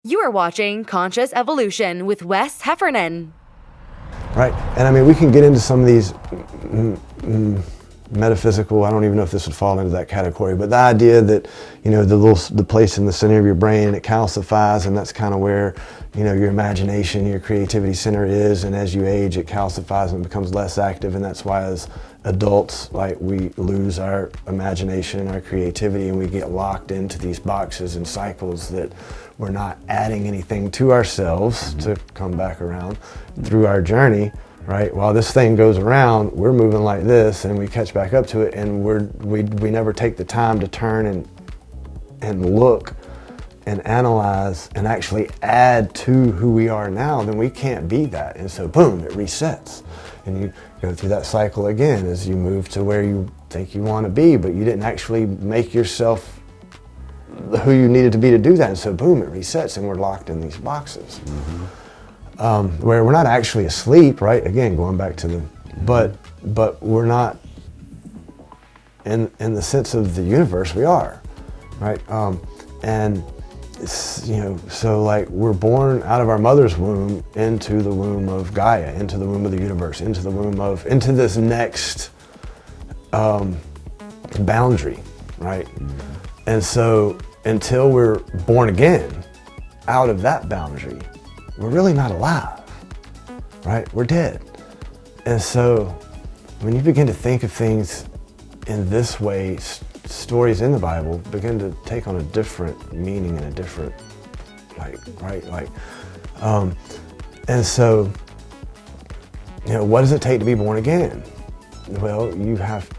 You are watching Conscious Evolution with Wes Heffernan. Right, and I mean, we can get into some of these metaphysical, I don't even know if this would fall into that category, but the idea that, you know, the place in the center of your brain, it calcifies, and that's kind of where, you know, your imagination, your creativity center is, and as you age, it calcifies and becomes less active, and that's why as adults, like, we lose our imagination and our creativity, and we get locked into these boxes and cycles that we're not adding anything to ourselves to come back around through our journey. Right, while this thing goes around, we're moving like this, and we catch back up to it, and we never take the time to turn and look and analyze and actually add to who we are now. Then we can't be that, and so boom, it resets, and you go through that cycle again as you move to where you think you want to be, but you didn't actually make yourself who you needed to be to do that, and so boom, it resets, and we're locked in these boxes. Where we're not actually asleep, right? Again, going back to the, but we're not, in the sense of the universe, we are, right? And it's, you know, so like we're born out of our mother's womb into the womb of Gaia, into the womb of the universe, into this next boundary, right? And so until we're born again out of that boundary, we're really not alive, right? We're dead. And so when you begin to think of things in this way, stories in the Bible begin to take on a different meaning and a different, and so, you know, what does it take to be born again? Well, you have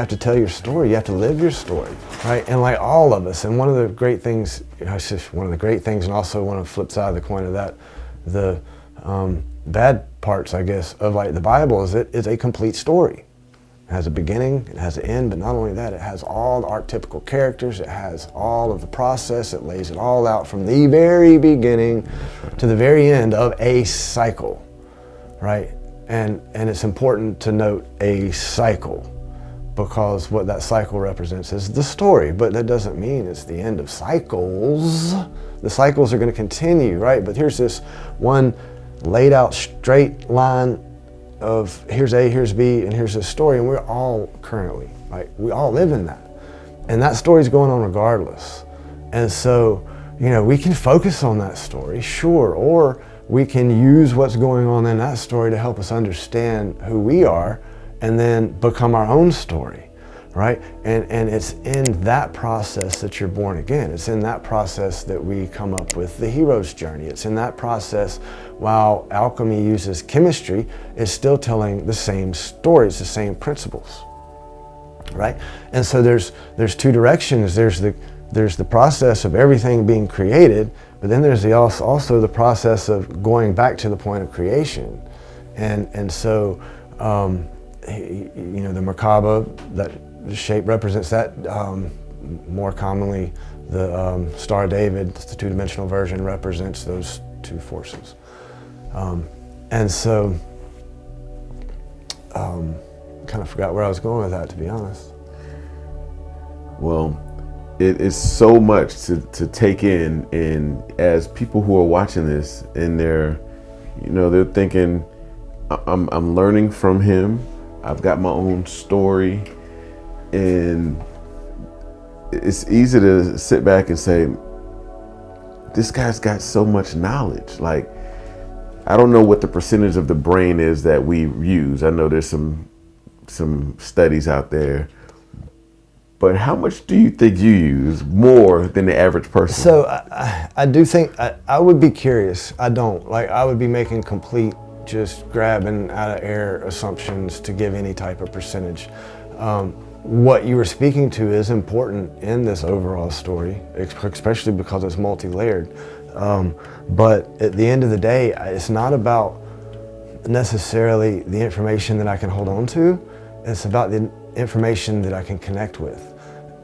to tell your story. You have to live your story, right? And like all of us, and one of the great things, and also one of the flip side of the coin of that, the bad parts, I guess, of like the Bible is it is a complete story. It has a beginning, it has an end, but not only that, it has all the archetypical characters, it has all of the process, it lays it all out from the very beginning to the very end of a cycle, right? And it's important to note a cycle, because what that cycle represents is the story, but that doesn't mean it's the end of cycles. The cycles are going to continue, right? But here's this one laid out straight line of here's A, here's B, and here's this story, and we're all currently, right? We all live in that. And that story's going on regardless. And so, you know, we can focus on that story, sure, or we can use what's going on in that story to help us understand who we are and then become our own story, right? And it's in that process that you're born again. It's in that process that we come up with the hero's journey. It's in that process, while alchemy uses chemistry, it's still telling the same stories, the same principles, right? And so there's two directions. There's the process of everything being created, but then there's also the process of going back to the point of creation. And so, you know, the Merkaba, that shape represents that. More commonly, the Star of David, the two-dimensional version, represents those two forces. And so, kind of forgot where I was going with that, to be honest. Well, it is so much to take in, and as people who are watching this, and they're thinking, I'm learning from him. I've got my own story, and it's easy to sit back and say, this guy's got so much knowledge. Like, I don't know what the percentage of the brain is that we use. I know there's some studies out there. But how much do you think you use more than the average person? So I do think, I would be curious. I don't. Like, I would be making complete, just grabbing out of air assumptions to give any type of percentage. What you were speaking to is important in this overall story, especially because it's multi-layered. But at the end of the day, it's not about necessarily the information that I can hold on to. It's about the information that I can connect with,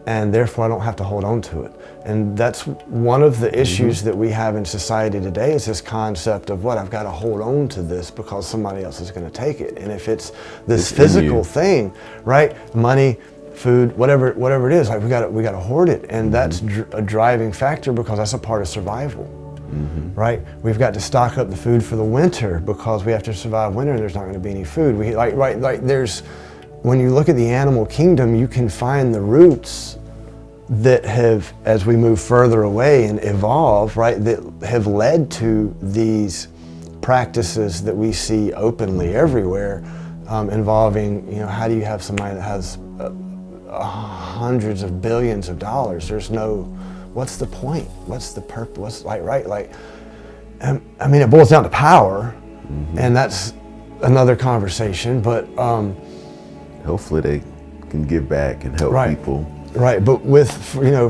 and therefore I don't have to hold on to it. And that's one of the issues that we have in society today, is this concept of I've got to hold on to this because somebody else is going to take it. And if it's this physical thing, right, money, food, whatever it is, like we got to hoard it, and that's a driving factor, because that's a part of survival. right? We've got to stock up the food for the winter because we have to survive winter and there's not going to be any food. When you look at the animal kingdom, you can find the roots that have, as we move further away and evolve, right, that have led to these practices that we see openly everywhere, involving, how do you have somebody that has hundreds of billions of dollars? There's no, what's the point? What's the purpose? It boils down to power, and that's another conversation, but hopefully they can give back and help people. Right, but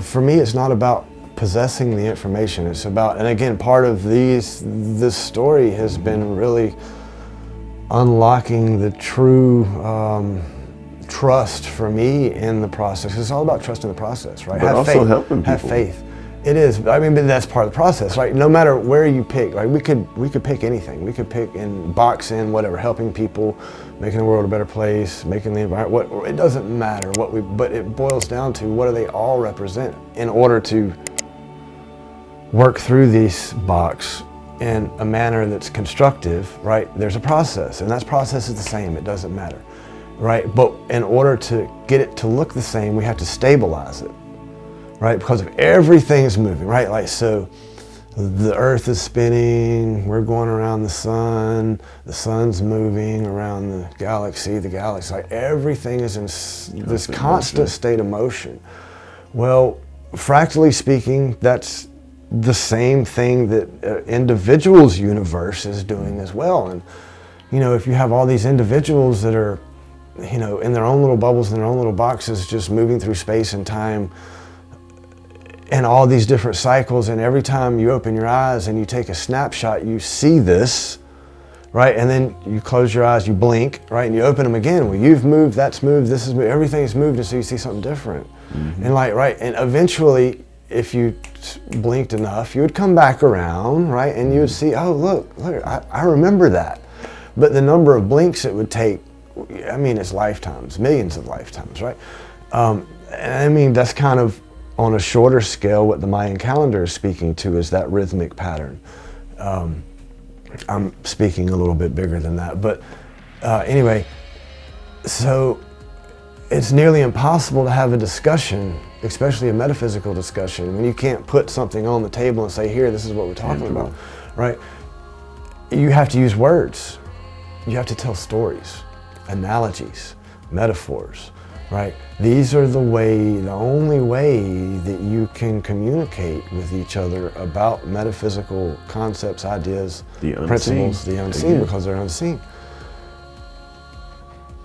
for me, it's not about possessing the information. It's about, and again, part of this story has been really unlocking the true trust for me in the process. It's all about trusting the process, right? But have also faith. helping people. Have faith. It is. But that's part of the process, right? No matter where you pick, right? We could pick anything. We could pick and box in whatever, helping people, making the world a better place, making the environment. It doesn't matter but it boils down to what do they all represent in order to work through this box in a manner that's constructive, right? There's a process, and that process is the same. It doesn't matter, right? But in order to get it to look the same, we have to stabilize it. Right, because if everything is moving, right? So the earth is spinning, we're going around the sun's moving around the galaxy, everything is in this constant state of motion. Well, fractally speaking, that's the same thing that individual's universe is doing as well. And, if you have all these individuals that are, in their own little bubbles, in their own little boxes, just moving through space and time, and all these different cycles, and every time you open your eyes and you take a snapshot, you see this, right? And then you close your eyes, you blink, right? And you open them again. Well, you've moved, that's moved, this is moved, everything's moved, and so you see something different. And and eventually, if you blinked enough, you would come back around, right? And you would see, oh, look, I remember that. But the number of blinks it would take, it's lifetimes, millions of lifetimes, right? That's kind of, on a shorter scale, what the Mayan calendar is speaking to is that rhythmic pattern. I'm speaking a little bit bigger than that, but anyway, so it's nearly impossible to have a discussion, especially a metaphysical discussion, when you can't put something on the table and say, here, this is what we're talking about, right? You have to use words. You have to tell stories, analogies, metaphors. Right? These are the only way that you can communicate with each other about metaphysical concepts, ideas, principles, the unseen, because they're unseen.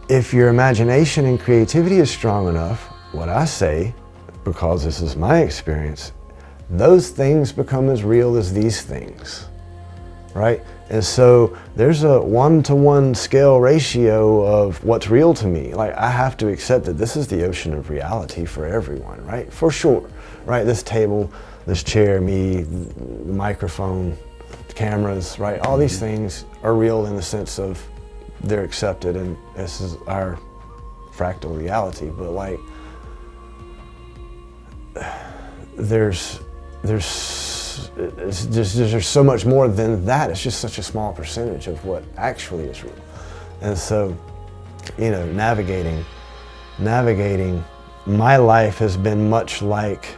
If your imagination and creativity is strong enough, what I say, because this is my experience, those things become as real as these things, right? And so there's a 1-to-1 scale ratio of what's real to me. I have to accept that this is the ocean of reality for everyone, right? For sure, right? This table, this chair, me, the microphone, the cameras, right? All these things are real in the sense of they're accepted, and this is our fractal reality. But there's so much more than that. It's just such a small percentage of what actually is real. And so, navigating, my life has been much like,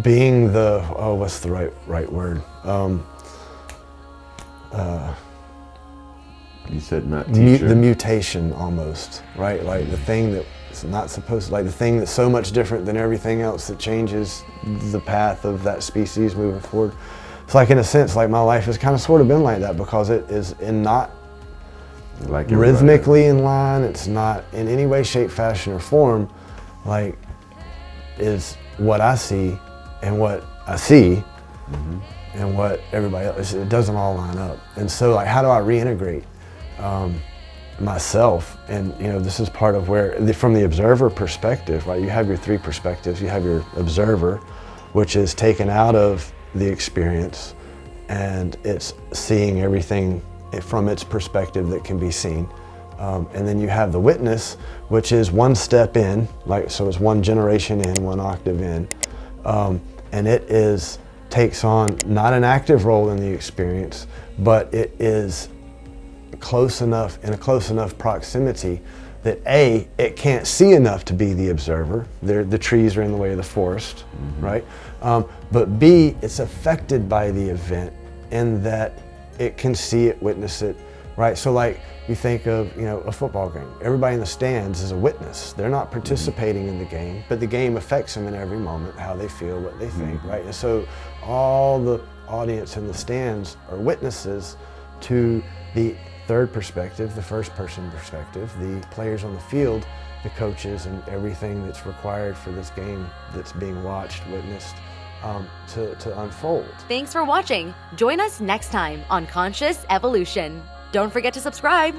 being the, what's the right word? You said not teacher. The mutation almost, right? The thing that it's not supposed to, the thing that's so much different than everything else that changes the path of that species moving forward. It's in a sense, my life has kind of sort of been like that, because it is not rhythmically in line. It's not in any way, shape, fashion, or form, is what I see and what I see and what everybody else, it doesn't all line up. And so how do I reintegrate myself? And this is part of where, from the observer perspective, right? You have your three perspectives. You have your observer, which is taken out of the experience, and it's seeing everything from its perspective that can be seen. And then you have the witness, which is one step in, so it's one generation in, one octave in. And it takes on not an active role in the experience, but it is in a close enough proximity that it can't see enough to be the observer. The trees are in the way of the forest, right? But B, it's affected by the event in that it can see it, witness it, right? So like you think of, a football game. Everybody in the stands is a witness. They're not participating in the game, but the game affects them in every moment, how they feel, what they think, right? And so all the audience in the stands are witnesses to the third perspective, the first person perspective, the players on the field, the coaches, and everything that's required for this game that's being watched, witnessed, to unfold. Thanks for watching. Join us next time on Conscious Evolution. Don't forget to subscribe.